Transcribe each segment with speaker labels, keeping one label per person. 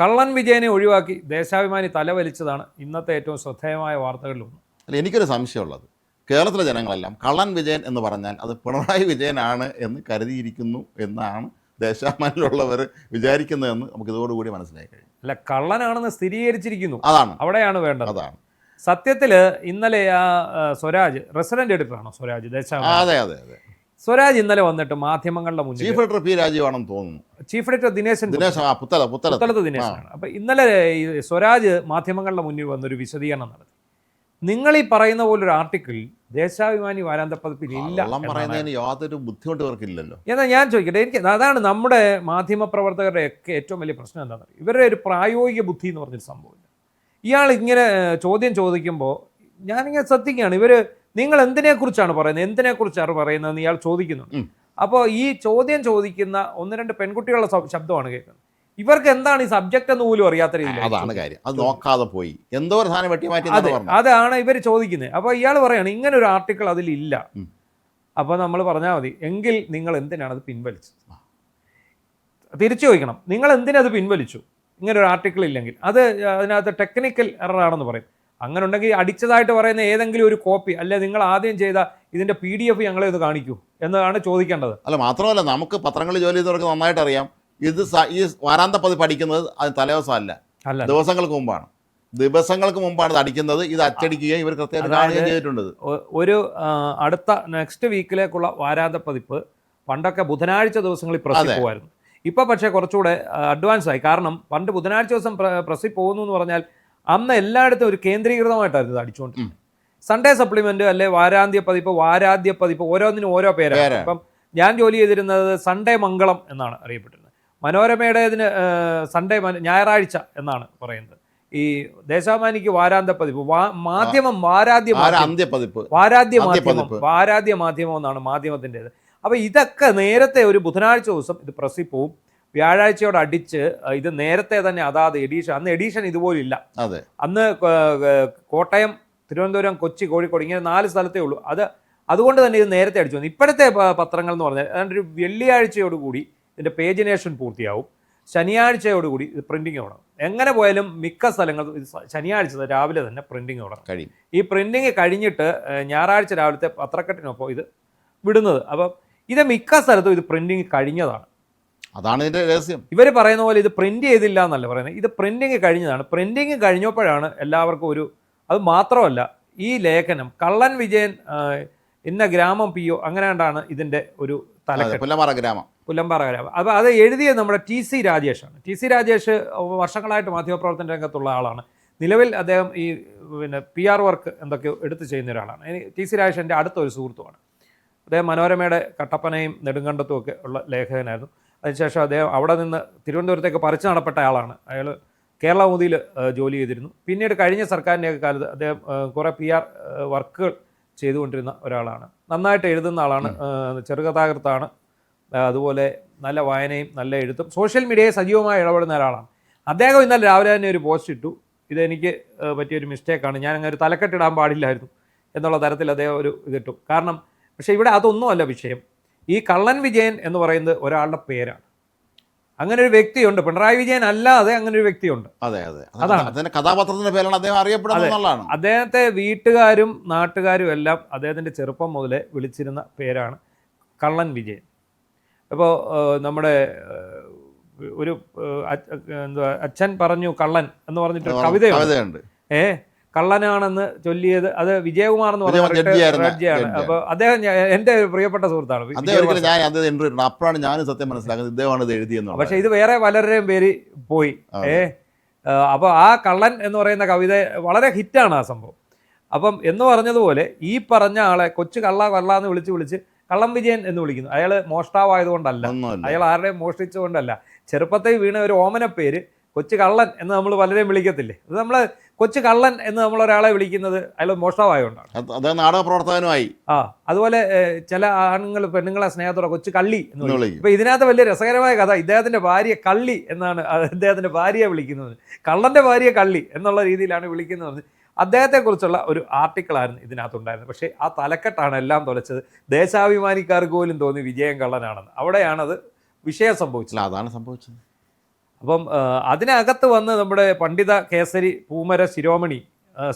Speaker 1: കള്ളൻ വിജയനെ ഒഴിവാക്കി ദേശാഭിമാനി തലവലിച്ചതാണ് ഇന്നത്തെ ഏറ്റവും ശ്രദ്ധേയമായ വാർത്തകളിലൊന്ന്.
Speaker 2: അല്ല, എനിക്കൊരു സംശയമുള്ളത്, കേരളത്തിലെ ജനങ്ങളെല്ലാം കള്ളൻ വിജയൻ എന്ന് പറഞ്ഞാൽ അത് പിണറായി വിജയനാണ് എന്ന് കരുതിയിരിക്കുന്നു എന്നാണ് ദേശാഭിമാനിയിലുള്ളവർ വിചാരിക്കുന്നതെന്ന് നമുക്ക് ഇതോടുകൂടി മനസ്സിലായി കഴിഞ്ഞു.
Speaker 1: അല്ല, കള്ളനാണെന്ന് സ്ഥിരീകരിച്ചിരിക്കുന്നു.
Speaker 2: അതാണ്
Speaker 1: അവിടെയാണ് വേണ്ടത്.
Speaker 2: അതാണ്
Speaker 1: സത്യത്തിൽ ഇന്നലെ ആ സ്വരാജ് റെസിഡന്റ് എഡിറ്ററാണോ സ്വരാജ് ദേശാഭിമാനി?
Speaker 2: അതെ അതെ അതെ.
Speaker 1: സ്വരാജ് ഇന്നലെ വന്നിട്ട് മാധ്യമങ്ങളുടെ മുന്നിൽ,
Speaker 2: ചീഫ് എഡിറ്റർ പി രാജീവാണെന്ന് തോന്നുന്നു.
Speaker 1: ചീഫ് എഡിറ്റർ പുത്തലത്ത് ദിനേശനാണ്. അപ്പൊ ഇന്നലെ ഈ സ്വരാജ് മാധ്യമങ്ങളുടെ മുന്നിൽ വന്നൊരു വിശദീകരണം നടത്തി. നിങ്ങൾ ഈ പറയുന്ന പോലൊരു ആർട്ടിക്കിൾ ദേശാഭിമാനി വാരാന്തപ്പതിപ്പിൽ ഇല്ല
Speaker 2: പറയുന്നതിന് യാതൊരു ബുദ്ധിമുട്ട് ഇവർക്കില്ലല്ലോ.
Speaker 1: എന്നാൽ ഞാൻ ചോദിക്കട്ടെ, എനിക്ക് അതാണ് നമ്മുടെ മാധ്യമ പ്രവർത്തകരുടെ ഒക്കെ ഏറ്റവും വലിയ പ്രശ്നം എന്താണെന്ന് അറിയാം. ഇവരുടെ ഒരു പ്രായോഗിക ബുദ്ധി എന്ന് പറഞ്ഞൊരു സംഭവമില്ല. ഇയാൾ ഇങ്ങനെ ചോദ്യം ചോദിക്കുമ്പോൾ ഞാനിങ്ങനെ ശ്രദ്ധിക്കുകയാണ്, നിങ്ങൾ എന്തിനെക്കുറിച്ചാണ് പറയുന്നത്, എന്തിനെക്കുറിച്ചാണ് പറയുന്നതെന്ന് ഇയാൾ ചോദിക്കുന്നുണ്ട്. അപ്പോൾ ഈ ചോദ്യം ചോദിക്കുന്ന ഒന്ന് രണ്ട് പെൺകുട്ടികളുടെ ശബ്ദമാണ് കേൾക്കുന്നത്. ഇവർക്ക് എന്താണ് ഈ സബ്ജക്റ്റ് എന്ന് പോലും അറിയാത്ത രീതിയിൽ
Speaker 2: അതാണ് കാര്യം. അത് നോക്കാതെ പോയി എന്തോ ഒരു സാധനം വെട്ടി മാറ്റി
Speaker 1: അതാണ് ഇവർ ചോദിക്കുന്നത്. അപ്പോൾ ഇയാൾ പറയാണ് ഇങ്ങനെ ഒരു ആർട്ടിക്കിൾ അതിലില്ല. അപ്പോൾ നമ്മൾ പറഞ്ഞാൽ മതി, എങ്കിൽ നിങ്ങൾ എന്തിനാണ് അത് പിൻവലിച്ചത്? തിരിച്ചു ചോദിക്കണം, നിങ്ങൾ എന്തിനത് പിൻവലിച്ചു? ഇങ്ങനെ ഒരു ആർട്ടിക്കിൾ ഇല്ലെങ്കിൽ അത് അതിനകത്ത് ടെക്നിക്കൽ എററാണെന്ന് പറയും. അങ്ങനെ ഉണ്ടെങ്കിൽ അടിച്ചതായിട്ട് പറയുന്ന ഏതെങ്കിലും ഒരു കോപ്പി അല്ലെ നിങ്ങൾ ആദ്യം ചെയ്ത ഇതിൻ്റെ PDF ഞങ്ങളെ ഇത് കാണിക്കൂ എന്നതാണ് ചോദിക്കേണ്ടത്.
Speaker 2: അല്ല, മാത്രമല്ല നമുക്ക് പത്രങ്ങളിൽ ജോലി ചെയ്തവർക്ക് നന്നായിട്ട് അറിയാം, ഇത് ഈ വാരാന്ത പതിപ്പ് അടിക്കുന്നത് അത് തലേദിവസമല്ല, ദിവസങ്ങൾക്ക് മുമ്പാണ് ഇത് അടിക്കുന്നത്. ഇത് അച്ചടിക്കുകയും ഇവർ കൃത്യമായിട്ട് കാണുകയും ചെയ്തിട്ടുണ്ട്.
Speaker 1: ഒരു അടുത്ത നെക്സ്റ്റ് വീക്കിലേക്കുള്ള വാരാന്ത പതിപ്പ് പണ്ടൊക്കെ ബുധനാഴ്ച ദിവസങ്ങളിൽ പ്രസ്സിൽ പോകുമായിരുന്നു. ഇപ്പോൾ പക്ഷേ കുറച്ചുകൂടെ അഡ്വാൻസ് ആയി. കാരണം പണ്ട് ബുധനാഴ്ച ദിവസം പ്രസ്സിൽ പോകുന്നു എന്ന് പറഞ്ഞാൽ അന്ന് എല്ലായിടത്തും ഒരു കേന്ദ്രീകൃതമായിട്ടായിരുന്നു ഇത് അടിച്ചുകൊണ്ടിരുന്നത്. സൺഡേ സപ്ലിമെന്റ് അല്ലെ വാരാന്ത്യ പതിപ്പ് ഓരോന്നിനും ഓരോ പേരാണ്. ഇപ്പം ഞാൻ ജോലി ചെയ്തിരുന്നത് സൺഡേ മംഗളം എന്നാണ് അറിയപ്പെട്ടിരുന്നത്. മനോരമയുടേതിന് സൺഡേ ഞായറാഴ്ച എന്നാണ് പറയുന്നത്. ഈ ദേശാഭിമാനിക്ക് വാരാന്ത്യ പതിപ്പ്, മാധ്യമം വാരാദ്യ മാധ്യമം എന്നാണ് മാധ്യമത്തിൻ്റെത്. അപ്പോൾ ഇതൊക്കെ നേരത്തെ ഒരു ബുധനാഴ്ച ദിവസം ഇത് പ്രസ്സിൽ പോവും, വ്യാഴാഴ്ചയോട് അടിച്ച് ഇത് നേരത്തെ തന്നെ അതാത് എഡീഷൻ, അന്ന് എഡീഷൻ ഇതുപോലില്ല. അന്ന് കോട്ടയം, തിരുവനന്തപുരം, കൊച്ചി, കോഴിക്കോട് ഇങ്ങനെ 4 സ്ഥലത്തേ ഉള്ളൂ. അതുകൊണ്ട് തന്നെ ഇത് നേരത്തെ അടിച്ചു വന്നു. ഇപ്പോഴത്തെ പത്രങ്ങൾ എന്ന് പറഞ്ഞാൽ ഏതാണ്ട് ഒരു വെള്ളിയാഴ്ചയോടുകൂടി ഇതിൻ്റെ പേജിനേഷൻ പൂർത്തിയാവും, ശനിയാഴ്ചയോടുകൂടി ഇത് പ്രിൻറ്റിങ് തുടങ്ങും. എങ്ങനെ പോയാലും മിക്ക സ്ഥലങ്ങളും ശനിയാഴ്ച രാവിലെ തന്നെ പ്രിൻറ്റിങ് തുടങ്ങും. ഈ പ്രിൻറ്റിങ് കഴിഞ്ഞിട്ട് ഞായറാഴ്ച രാവിലത്തെ പത്രക്കെട്ടിനൊപ്പം ഇത് വിടുന്നത്. അപ്പം ഇത് മിക്ക സ്ഥലത്തും ഇത് പ്രിൻറ്റിങ് കഴിഞ്ഞതാണ്.
Speaker 2: അതാണ് ഇതിൻ്റെ രഹസ്യം.
Speaker 1: ഇവർ പറയുന്ന പോലെ ഇത് പ്രിന്റ് ചെയ്തില്ല എന്നല്ല പറയുന്നത്, ഇത് പ്രിന്റിങ് കഴിഞ്ഞതാണ്. പ്രിന്റിങ് കഴിഞ്ഞപ്പോഴാണ് എല്ലാവർക്കും അത് മാത്രമല്ല, ഈ ലേഖനം കള്ളൻ വിജയൻ ഇന്ന ഗ്രാമം PO അങ്ങനെ കണ്ടാണ് ഇതിൻ്റെ ഒരു തലക്കെട്ട്, പുല്ലമ്പാറ ഗ്രാമം. അപ്പോൾ അത് എഴുതിയത് നമ്മുടെ TC രാജേഷാണ്. TC രാജേഷ് വർഷങ്ങളായിട്ട് മാധ്യമപ്രവർത്തന രംഗത്തുള്ള ആളാണ്. നിലവിൽ അദ്ദേഹം ഈ PR വർക്ക് എന്തൊക്കെയോ എടുത്ത് ചെയ്യുന്ന ഒരാളാണ്. TC രാജേഷ് എൻ്റെ അടുത്തൊരു സുഹൃത്തുമാണ്. അദ്ദേഹം മനോരമയുടെ കട്ടപ്പനയും നെടുങ്കണ്ടത്തും ഒക്കെ ഉള്ള ലേഖകനായിരുന്നു. അതിനുശേഷം അദ്ദേഹം അവിടെ നിന്ന് തിരുവനന്തപുരത്തേക്ക് പറിച്ചു നടപ്പെട്ട ആളാണ്. അയാൾ കേരളമുദിയിൽ ജോലി ചെയ്തിരുന്നു. പിന്നീട് കഴിഞ്ഞ സർക്കാരിൻ്റെയൊക്കെ കാലത്ത് അദ്ദേഹം കുറേ PR വർക്കുകൾ ചെയ്തുകൊണ്ടിരുന്ന ഒരാളാണ്. നന്നായിട്ട് എഴുതുന്ന ആളാണ്, ചെറുകഥാകൃത്താണ്. അതുപോലെ നല്ല വായനയും നല്ല എഴുത്തും സോഷ്യൽ മീഡിയയിൽ സജീവമായി ഇടപെടുന്ന ഒരാളാണ്. അദ്ദേഹം ഇന്നലെ രാവിലെ തന്നെ ഒരു പോസ്റ്റ് ഇട്ടു, ഇതെനിക്ക് പറ്റിയൊരു മിസ്റ്റേക്കാണ്, ഞാനങ്ങനെ ഒരു തലക്കെട്ടിടാൻ പാടില്ലായിരുന്നു എന്നുള്ള തരത്തിൽ അദ്ദേഹം ഒരു ഇതിട്ടു. കാരണം പക്ഷേ ഇവിടെ അതൊന്നുമല്ല വിഷയം. ഈ കള്ളൻ വിജയൻ എന്ന് പറയുന്നത് ഒരാളുടെ പേരാണ്. അങ്ങനെ ഒരു വ്യക്തിയുണ്ട്, പിണറായി വിജയൻ അല്ലാതെ അങ്ങനെ ഒരു വ്യക്തിയുണ്ട്.
Speaker 2: അതാണ് കഥാപാത്രത്തിന്റെ പേരാണ് അദ്ദേഹം അറിയപ്പെടുന്നത്.
Speaker 1: അദ്ദേഹത്തെ വീട്ടുകാരും നാട്ടുകാരും എല്ലാം അദ്ദേഹത്തിന്റെ ചെറുപ്പം മുതലേ വിളിച്ചിരുന്ന പേരാണ് കള്ളൻ വിജയൻ. അപ്പോൾ നമ്മുടെ ഒരു അച്ഛൻ പറഞ്ഞു കള്ളൻ എന്ന് പറഞ്ഞിട്ട് കവിതയുണ്ട്. കള്ളനാണെന്ന് ചൊല്ലിയത് അത് വിജയകുമാർ എന്ന് പറഞ്ഞ ജഡ്ജിയാണ്. അപ്പോൾ അദ്ദേഹം എൻ്റെ പ്രിയപ്പെട്ട സുഹൃത്താണ്.
Speaker 2: അപ്പോഴാണ് ഞാൻ സത്യം മനസ്സിലാക്കുന്നത് ഇദ്ദേഹമാണ് ഇത് എഴുതിയെന്ന്.
Speaker 1: പക്ഷെ ഇത് വേറെ പലരുടെയും പേര് പോയി. അപ്പോൾ ആ കള്ളൻ എന്ന് പറയുന്ന കവിത വളരെ ഹിറ്റാണ് ആ സംഭവം. അപ്പം എന്ന് പറഞ്ഞതുപോലെ ഈ പറഞ്ഞ ആളെ കൊച്ചു കള്ള എന്ന് വിളിച്ച് കള്ളം വിജയൻ എന്ന് വിളിക്കുന്നു. അയാൾ മോഷ്ടാവായതുകൊണ്ടല്ല, അയാൾ ആരുടെയും മോഷ്ടിച്ചുകൊണ്ടല്ല. ചെറുപ്പത്തിൽ വീണ ഒരു ഓമന പേര് കൊച്ചു കള്ളൻ എന്ന് നമ്മൾ പലരെയും വിളിക്കത്തില്ലേ, അത് നമ്മൾ കൊച്ചു കള്ളൻ എന്ന് നമ്മളൊരാളെ വിളിക്കുന്നത് അയാൾ മോഷ്ടാവായതുകൊണ്ടാണ്.
Speaker 2: നാടക പ്രവർത്തകനുമായി.
Speaker 1: അതുപോലെ ചില ആണുങ്ങൾ പെണ്ണുങ്ങളെ സ്നേഹത്തോടെ കൊച്ചു കള്ളി എന്ന് വിളിക്കും. ഇപ്പൊ ഇതിനകത്ത് വലിയ രസകരമായ കഥ, ഇദ്ദേഹത്തിന്റെ ഭാര്യ കള്ളി എന്നാണ് അദ്ദേഹത്തിന്റെ ഭാര്യയെ വിളിക്കുന്നത്. കള്ളന്റെ ഭാര്യ കള്ളി എന്നുള്ള രീതിയിലാണ് വിളിക്കുന്നത്. അദ്ദേഹത്തെക്കുറിച്ചുള്ള ഒരു ആർട്ടിക്കിളായിരുന്നു ഇതിനകത്തുണ്ടായിരുന്നത്. പക്ഷേ ആ തലക്കെട്ടാണ് എല്ലാം തുലച്ചത്. ദേശാഭിമാനിക്കാർക്ക് പോലും തോന്നി വിജയൻ കള്ളനാണെന്ന്. അവിടെയാണത് വിഷയം സംഭവിച്ചത്.
Speaker 2: അതാണ് സംഭവിച്ചത്.
Speaker 1: അപ്പം അതിനകത്ത് വന്ന് നമ്മുടെ പണ്ഡിത കേസരി പൂമര ശിരോമണി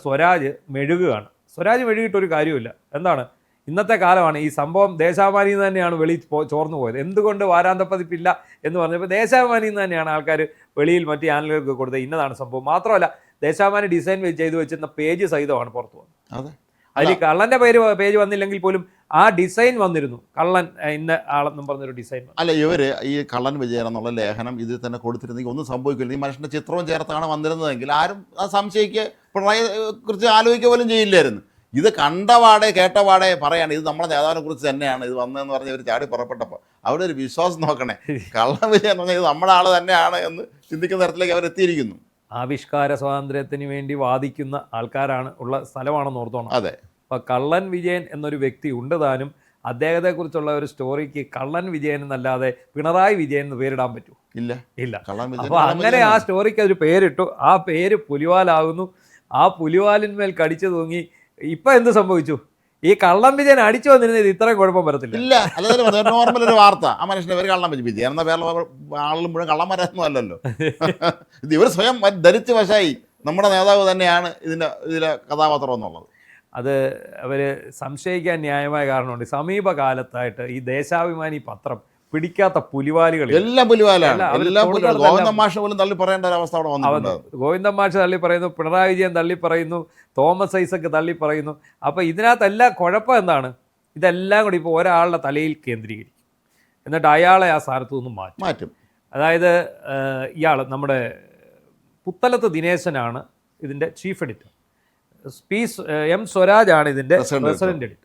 Speaker 1: സ്വരാജ് മെഴുകുകയാണ്. സ്വരാജ് മെഴുകിയിട്ടൊരു കാര്യമില്ല. എന്താണ്, ഇന്നത്തെ കാലമാണ് ഈ സംഭവം ദേശാഭിമാനിയിൽ നിന്ന് തന്നെയാണ് വെളിയിൽ ചോർന്നു പോയത്. എന്തുകൊണ്ട് വാരാന്തപ്പതിപ്പില്ല എന്ന് പറഞ്ഞപ്പോൾ ദേശാഭിമാനിയിൽ നിന്ന് തന്നെയാണ് ആൾക്കാർ വെളിയിൽ മറ്റ് ചാനലുകൾക്ക് കൊടുത്തത് ഇന്നതാണ് സംഭവം. മാത്രമല്ല ദേശാഭിമാനി ഡിസൈൻ ചെയ്ത് വെച്ചിരുന്ന പേജ് സഹിതമാണ് പുറത്തു വന്നത്. അതിൽ കള്ളൻ്റെ പേജ് വന്നില്ലെങ്കിൽ പോലും ആ ഡിസൈൻ വന്നിരുന്നു, കള്ളൻ ഇന്ന ആളെന്നും പറഞ്ഞൊരു ഡിസൈൻ.
Speaker 2: അല്ല, ഇവര് ഈ കള്ളൻ വിജയൻ എന്നുള്ള ലേഖനം ഇതിൽ തന്നെ കൊടുത്തിരുന്നെങ്കിൽ ഒന്നും സംഭവിക്കില്ല. ഈ മനുഷ്യൻ്റെ ചിത്രവും ചേർത്താണ് വന്നിരുന്നതെങ്കിൽ ആരും ആ സംശയിക്ക് പിണറായിയെ കുറിച്ച് ആലോചിക്കുക പോലും ചെയ്യില്ലായിരുന്നു. ഇത് കണ്ടപാടെ കേട്ടപാടെ പറയാണ് ഇത് നമ്മുടെ നേതാവിനെ കുറിച്ച് തന്നെയാണ് ഇത് വന്നതെന്ന് പറഞ്ഞ് ഇവർ ചാടി പുറപ്പെട്ടപ്പോൾ അവിടെ ഒരു വിശ്വാസം നോക്കണേ. കള്ളൻ വിജയൻ എന്ന് പറഞ്ഞാൽ ഇത് നമ്മുടെ ആൾ തന്നെയാണ് എന്ന് ചിന്തിക്കുന്ന തരത്തിലേക്ക് അവരെത്തിയിരിക്കുന്നു.
Speaker 1: ആവിഷ്കാര സ്വാതന്ത്ര്യത്തിന് വേണ്ടി വാദിക്കുന്ന ആൾക്കാരാണ് ഉള്ള സ്ഥലമാണെന്ന് ഓർത്തോണം.
Speaker 2: അതെ.
Speaker 1: അപ്പോൾ കള്ളൻ വിജയൻ എന്നൊരു വ്യക്തി ഉണ്ട് താനും. അദ്ദേഹത്തെക്കുറിച്ചുള്ള ഒരു സ്റ്റോറിക്ക് കള്ളൻ വിജയൻ എന്നല്ലാതെ പിണറായി വിജയൻ എന്ന് പേരിടാൻ പറ്റുമോ?
Speaker 2: ഇല്ല.
Speaker 1: അപ്പോൾ അങ്ങനെ ആ സ്റ്റോറിക്ക് ഒരു പേരിട്ടു. ആ പേര് പുലിവാലാകുന്നു. ആ പുലിവാലിന്മേൽ കടിച്ചു തൂങ്ങി ഇപ്പം എന്ത് സംഭവിച്ചു? ഈ കള്ളം വിജയൻ അടിച്ചു വന്നിരുന്നത് ഇത്രയും കുഴപ്പം വരത്തില്ല.
Speaker 2: ഇല്ല, അല്ലാതെ നോർമൽ ഒരു വാർത്ത ആ മനുഷ്യനെ ഇവർ കള്ളം വെച്ചു വിജയൻ എന്ന പേരുള്ള ആളും മുഴുവൻ കള്ളന്മാരൊന്നും അല്ലല്ലോ. ഇത് ഇവർ സ്വയം ധരിച്ച് വശായി നമ്മുടെ നേതാവ് തന്നെയാണ് ഇതിലെ കഥാപാത്രം എന്നുള്ളത്.
Speaker 1: അത് അവർ സംശയിക്കാൻ ന്യായമായ കാരണമുണ്ട്. സമീപകാലത്തായിട്ട് ഈ ദേശാഭിമാനി പത്രം പിടിക്കാത്ത പുലിവാലുകൾ
Speaker 2: എല്ലാം പുലിവാലാണ്. ഗോവിന്ദൻ മാഷ് പോലും തള്ളി പറയേണ്ട ഒരു അവസ്ഥ അവിടെ വന്നിട്ടുണ്ട്.
Speaker 1: ഗോവിന്ദൻ മാഷ് തള്ളി പറയുന്നു, പിണറായി വിജയൻ തള്ളി പറയുന്നു, തോമസ് ഐസക് തള്ളി പറയുന്നു. അപ്പോൾ ഇതിനകത്തെല്ലാം കുഴപ്പം എന്താണ്? ഇതെല്ലാം കൂടി ഇപ്പോൾ ഒരാളുടെ തലയിൽ കേന്ദ്രീകരിക്കും, എന്നിട്ട് അയാളെ ആ സ്ഥാനത്തു നിന്നും മാറ്റും. അതായത് ഇയാൾ നമ്മുടെ പുത്തലത്ത് ദിനേശനാണ് ഇതിൻ്റെ ചീഫ് എഡിറ്റർ, എം സ്വരാജാണ് ഇതിൻ്റെ പ്രസിഡന്റ് എഡിറ്റർ.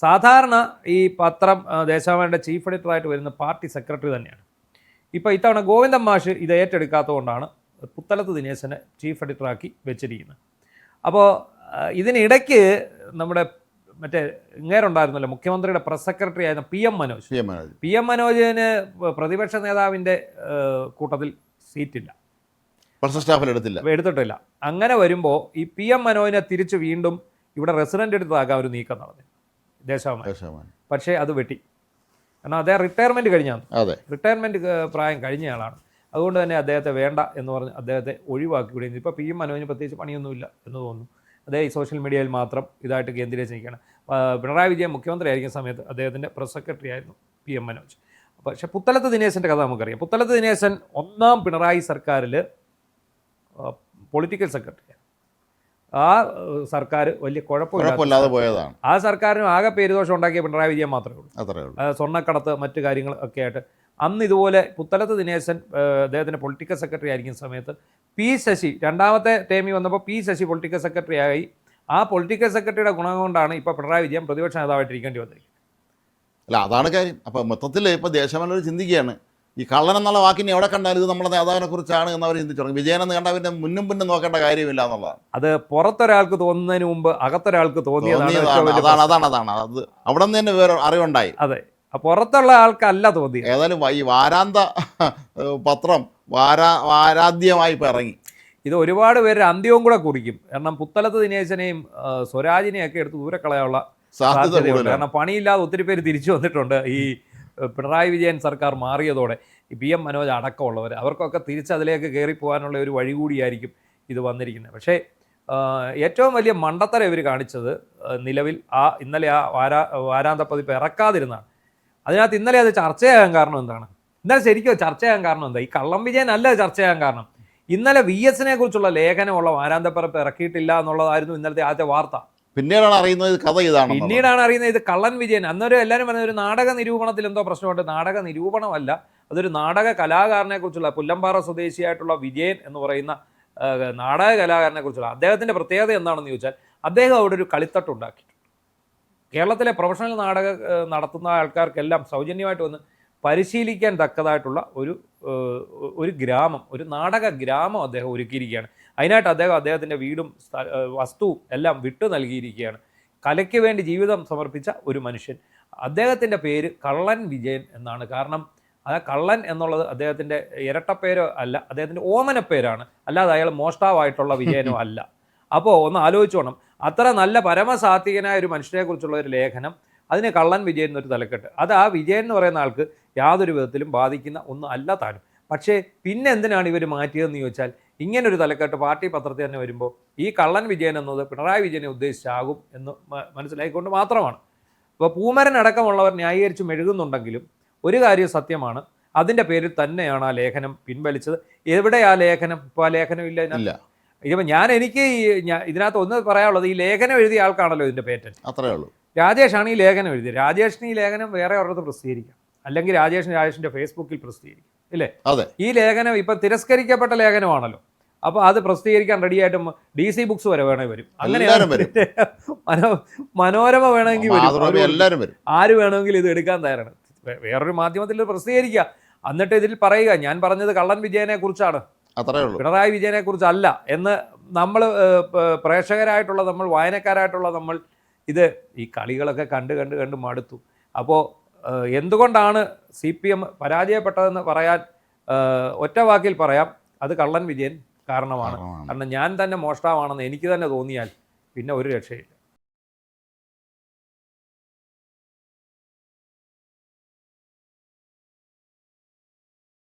Speaker 1: സാധാരണ ഈ പത്രം ദേശാഭിമാനിയുടെ ചീഫ് എഡിറ്ററായിട്ട് വരുന്ന പാർട്ടി സെക്രട്ടറി തന്നെയാണ്. ഇപ്പോൾ ഇത്തവണ ഗോവിന്ദൻ മാഷ് ഇത് ഏറ്റെടുക്കാത്തതുകൊണ്ടാണ് പുത്തലത്ത് ദിനേശനെ ചീഫ് എഡിറ്ററാക്കി വെച്ചിരിക്കുന്നത്. അപ്പോൾ ഇതിനിടയ്ക്ക് നമ്മുടെ മറ്റേ ഇങ്ങേരുണ്ടായിരുന്നല്ലോ, മുഖ്യമന്ത്രിയുടെ പ്രസ് സെക്രട്ടറി ആയിരുന്ന പി എം മനോജിന് പ്രതിപക്ഷ നേതാവിൻ്റെ കൂട്ടത്തിൽ സീറ്റില്ല, എടുത്തിട്ടില്ല. അങ്ങനെ വരുമ്പോൾ ഈ പി എം മനോജിനെ തിരിച്ച് വീണ്ടും ഇവിടെ റെസിഡന്റ് എഡിറ്ററാക്കാൻ ഒരു നീക്കം നടന്നു ദേശാഭിമാനി. പക്ഷേ അത് വെട്ടി. കാരണം അദ്ദേഹം റിട്ടയർമെൻറ്റ് കഴിഞ്ഞാണ്, റിട്ടയർമെൻറ്റ് പ്രായം കഴിഞ്ഞയാളാണ്. അതുകൊണ്ട് തന്നെ അദ്ദേഹത്തെ വേണ്ട എന്ന് പറഞ്ഞ് അദ്ദേഹത്തെ ഒഴിവാക്കി വിടുന്നു. ഇപ്പോൾ പി എം മനോജിന് പ്രത്യേകിച്ച് പണിയൊന്നുമില്ല എന്ന് തോന്നുന്നു. അദ്ദേഹം ഈ സോഷ്യൽ മീഡിയയിൽ മാത്രം ഇതായിട്ട് കേന്ദ്രീകരിച്ചിരിക്കുകയാണ്. പിണറായി വിജയൻ മുഖ്യമന്ത്രി ആയിരിക്കുന്ന സമയത്ത് അദ്ദേഹത്തിൻ്റെ പ്രസ് സെക്രട്ടറി ആയിരുന്നു പി എം മനോജ്. പക്ഷേ പുത്തലത്ത് ദിനേശൻ്റെ കഥ നമുക്കറിയാം. പുത്തലത്ത് ദിനേശൻ ഒന്നാം പിണറായി സർക്കാരിൽ പൊളിറ്റിക്കൽ സെക്രട്ടറി. ആ സർക്കാർ വലിയ കുഴപ്പമില്ലാതെ പോയതാണ്. ആ സർക്കാരിന് ആകെ പേരുദോഷം ഉണ്ടാക്കിയ പിണറായി വിജയൻ മാത്രമേ ഉള്ളൂ. സ്വർണ്ണക്കടത്ത് മറ്റു കാര്യങ്ങൾ ഒക്കെ ആയിട്ട് അന്ന് ഇതുപോലെ പുത്തലത്ത് ദിനേശൻ അദ്ദേഹത്തിൻ്റെ പൊളിറ്റിക്കൽ സെക്രട്ടറി ആയിരിക്കുന്ന സമയത്ത് പി ശശി രണ്ടാമത്തെ ടേമിൽ വന്നപ്പോൾ പി ശശി പൊളിറ്റിക്കൽ സെക്രട്ടറി ആയി. ആ പൊളിറ്റിക്കൽ സെക്രട്ടറിയുടെ ഗുണം കൊണ്ടാണ് ഇപ്പോൾ പിണറായി വിജയൻ പ്രതിപക്ഷ നേതാവായിട്ടിരിക്കേണ്ടി വന്നിരിക്കുന്നത്.
Speaker 2: അല്ല, അതാണ് കാര്യം. അപ്പോൾ മൊത്തത്തിൽ ഇപ്പോൾ ദേശമെന്നൊരു ചിന്തിക്കുകയാണ്, ഈ കള്ളൻ എന്നുള്ള വാക്കിനെ എവിടെ കണ്ടാലും ഇത് നമ്മുടെ നേതാവിനെ കുറിച്ചാണ് എന്നവർ ചിന്തിച്ചു തുടങ്ങി. വിജയൻ എന്ന് കണ്ടാൽ പിന്നെ മുന്നും പിന്നും നോക്കേണ്ട കാര്യമില്ല എന്നുള്ളതാണ്.
Speaker 1: അത് പുറത്തൊരാൾക്ക് തോന്നുന്നതിന് മുമ്പ് അകത്തൊരാൾക്ക് തോന്നിയതാണ്.
Speaker 2: അതാണ് അത് അവിടെ നിന്ന് തന്നെ വേറെ അറിവുണ്ടായി.
Speaker 1: അതെ, പുറത്തുള്ള ആൾക്കല്ല തോന്നി.
Speaker 2: ഏതായാലും ഈ വാരാന്ത പത്രം വാരാദ്യമായി ഇപ്പോൾ ഇറങ്ങി.
Speaker 1: ഇത് ഒരുപാട് പേര് അന്ത്യവും കൂടെ കുറിക്കും. കാരണം പുത്തലത്ത് ദിനേശനെയും സ്വരാജിനെയും ഒക്കെ എടുത്ത് ദൂരെ കളയാനുള്ള സാധ്യതയുണ്ട്. കാരണം പണിയില്ലാതെ ഒത്തിരി പേര് തിരിച്ചു വന്നിട്ടുണ്ട് ഈ പിണറായി വിജയൻ സർക്കാർ മാറിയതോടെ. ഈ പി എം മനോജ് അടക്കമുള്ളവർ അവർക്കൊക്കെ തിരിച്ചതിലേക്ക് കയറിപ്പോകാനുള്ള ഒരു വഴി കൂടിയായിരിക്കും ഇത് വന്നിരിക്കുന്നത്. പക്ഷേ ഏറ്റവും വലിയ മണ്ടത്തരം ഇവർ കാണിച്ചത് നിലവിൽ ഇന്നലെ വാരാന്ത പതിപ്പ് ഇറക്കാതിരുന്നാണ്. അതിനകത്ത് ഇന്നലെ അത് ചർച്ചയാകാൻ കാരണം എന്താണ്? ഇന്നലെ ശരിക്കും ചർച്ചയാകാൻ കാരണം എന്താ? ഈ കള്ളം വിജയൻ അല്ല ചർച്ചയാകാൻ കാരണം. ഇന്നലെ VS-നെ കുറിച്ചുള്ള ലേഖനമുള്ള വാരാന്തപ്പതിപ്പ് ഇറക്കിയിട്ടില്ല എന്നുള്ളതായിരുന്നു ഇന്നലത്തെ ആദ്യത്തെ വാർത്ത.
Speaker 2: പിന്നീടാണ് അറിയുന്നത് കഥ ഇതാണ്.
Speaker 1: പിന്നീടാണ് അറിയുന്നത് ഇത് കള്ളൻ വിജയൻ. അന്നേരം എല്ലാവരും പറഞ്ഞത് ഒരു നാടക നിരൂപണത്തിൽ എന്തോ പ്രശ്നമുണ്ട്. നാടക നിരൂപണമല്ല, അതൊരു നാടക കലാകാരനെ കുറിച്ചുള്ള പുല്ലമ്പാറ സ്വദേശിയായിട്ടുള്ള വിജയൻ എന്ന് പറയുന്ന നാടക കലാകാരനെ കുറിച്ചുള്ള അദ്ദേഹത്തിൻ്റെ പ്രത്യേകത എന്താണെന്ന് ചോദിച്ചാൽ അദ്ദേഹം അവിടെ ഒരു കളിത്തട്ടുണ്ടാക്കിയിട്ടുണ്ട്. കേരളത്തിലെ പ്രൊഫഷണൽ നാടക നടത്തുന്ന ആൾക്കാർക്കെല്ലാം സൗജന്യമായിട്ട് വന്ന് പരിശീലിക്കാൻ തക്കതായിട്ടുള്ള ഒരു ഗ്രാമം, ഒരു നാടക ഗ്രാമം അദ്ദേഹം ഒരുക്കിയിരിക്കുകയാണ്. അതിനായിട്ട് അദ്ദേഹത്തിൻ്റെ വീടും വസ്തുവും എല്ലാം വിട്ടു നൽകിയിരിക്കുകയാണ്. കലയ്ക്ക് വേണ്ടി ജീവിതം സമർപ്പിച്ച ഒരു മനുഷ്യൻ. അദ്ദേഹത്തിൻ്റെ പേര് കള്ളൻ വിജയൻ എന്നാണ്. കാരണം കള്ളൻ എന്നുള്ളത് അദ്ദേഹത്തിൻ്റെ ഇരട്ടപ്പേരോ അല്ല, അദ്ദേഹത്തിൻ്റെ ഓമനപ്പേരാണ്. അല്ലാതെ അയാൾ മോഷ്ടാവായിട്ടുള്ള വിജയനോ അല്ല. അപ്പോൾ ഒന്ന് ആലോചിച്ചോണം, അത്ര നല്ല പരമസാത്വികനായ ഒരു മനുഷ്യനെക്കുറിച്ചുള്ള ഒരു ലേഖനം, അതിന് കള്ളൻ വിജയൻ എന്നൊരു തലക്കെട്ട്. അത് ആ വിജയൻ എന്ന് പറയുന്ന ആൾക്ക് യാതൊരു വിധത്തിലും ബാധിക്കുന്ന ഒന്നും അല്ല താനും. പക്ഷേ പിന്നെ എന്തിനാണ് ഇവർ മാറ്റിയതെന്ന് ചോദിച്ചാൽ ഇങ്ങനൊരു തലക്കെട്ട് പാർട്ടി പത്രത്തിൽ തന്നെ വരുമ്പോൾ ഈ കള്ളൻ വിജയൻ എന്നത് പിണറായി വിജയനെ ഉദ്ദേശിച്ചാകും എന്ന് മനസ്സിലാക്കിക്കൊണ്ട് മാത്രമാണ്. ഇപ്പോൾ പൂമരനടക്കമുള്ളവർ ന്യായീകരിച്ച് മെഴുകുന്നുണ്ടെങ്കിലും ഒരു കാര്യം സത്യമാണ്, അതിൻ്റെ പേരിൽ തന്നെയാണ് ആ ലേഖനം പിൻവലിച്ചത്. എവിടെ ആ ലേഖനം? ഇപ്പോൾ ആ ലേഖനം ഇല്ല. ഇപ്പം എനിക്ക് ഇതിനകത്ത് ഒന്ന് പറയാനുള്ളത്, ഈ ലേഖനം എഴുതിയ ആൾക്കാണല്ലോ ഇതിൻ്റെ പേറ്റന്റ്.
Speaker 2: അത്രേ ഉള്ളൂ.
Speaker 1: രാജേഷാണ് ഈ ലേഖനം എഴുതിയത്. രാജേഷിന് ഈ ലേഖനം വേറെ ഒരിടത്ത് പ്രസിദ്ധീകരിക്കാം, അല്ലെങ്കിൽ രാജേഷിൻ്റെ ഫേസ്ബുക്കിൽ പ്രസിദ്ധീകരിക്കും, ഇല്ലേ?
Speaker 2: അതെ.
Speaker 1: ഈ ലേഖനം ഇപ്പം തിരസ്കരിക്കപ്പെട്ട ലേഖനമാണല്ലോ. അപ്പോൾ അത് പ്രസിദ്ധീകരിക്കാൻ റെഡിയായിട്ടും DC ബുക്സ് വരെ വേണമെങ്കിൽ വരും. അങ്ങനെ മനോരമ വേണമെങ്കിൽ വരും, ആര് വേണമെങ്കിലും ഇത് എടുക്കാൻ തയ്യാറാണ്. വേറൊരു മാധ്യമത്തിൽ പ്രസിദ്ധീകരിക്കുക, എന്നിട്ട് ഇതിൽ പറയുക ഞാൻ പറഞ്ഞത് കള്ളൻ വിജയനെ കുറിച്ചാണ്, പിണറായി വിജയനെ കുറിച്ചല്ല എന്ന് നമ്മൾ പ്രേക്ഷകരായിട്ടുള്ള നമ്മൾ, വായനക്കാരായിട്ടുള്ള നമ്മൾ ഇത് ഈ കളികളൊക്കെ കണ്ട് മടുത്തു. അപ്പോൾ എന്തുകൊണ്ടാണ് CPM പരാജയപ്പെട്ടതെന്ന് പറയാൻ ഒറ്റ വാക്കിൽ പറയാം, അത് കള്ളൻ വിജയൻ കാരണമാണ്. കാരണം ഞാൻ തന്നെ മോഷ്ടാവാണെന്ന് എനിക്ക് തന്നെ തോന്നിയാൽ പിന്നെ ഒരു രക്ഷയില്ല.